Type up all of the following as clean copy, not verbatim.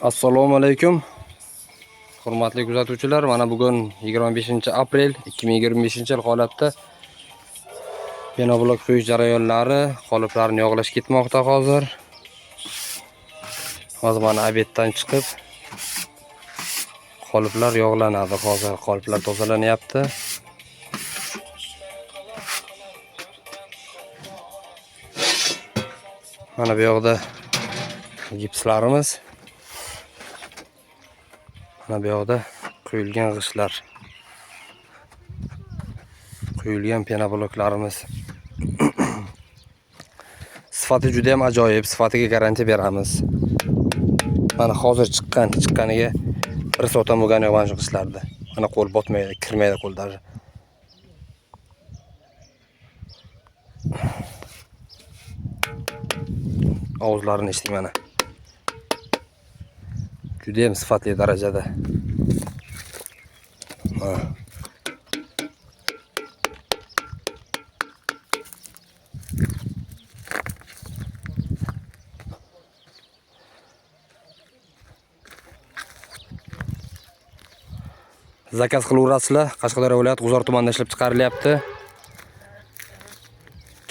Assalomu alaykum. Hurmatli kuzatuvchilar, mana bugun 25-aprel 2025-yil holatda penoblok quyish jarayonlari, qoliplarni yog'lash ketmoqda hozir. Hozir mana obeddan chiqib qoliplar yog'lanadi. Hozir qoliplar tozalanyapti. Mana bu yoqda gipslarimiz. Mana bu yoqda quyilgan g'ishtlar. Quyilgan penobloklarimiz. Sifati juda ham ajoyib, sifatiga garantiya beramiz. Mana hozir chiqqaniga bir soatdan bo'lgan yo'q mana shu g'ishtlarda. Mana qo'l botmaydi, kirmaydi qo'lda. Ovozlarini eshiting mana. Juda ham sifatli darajada. Zakaz qilaverasizlar. Qashqadaryo viloyati G'uzor tumanida ishlab chiqarilyapti.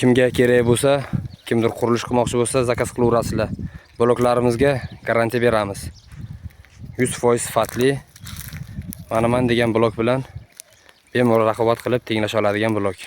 Kimga kerak bo'lsa, kimdir qurilish qilmoqchi bo'lsa, zakaz qilaverasizlar. Bloklarimizga garantiya beramiz. 100% sifatli. Mana men degan blok bilan bemalol raqobat qilib tenglasha oladigan blok.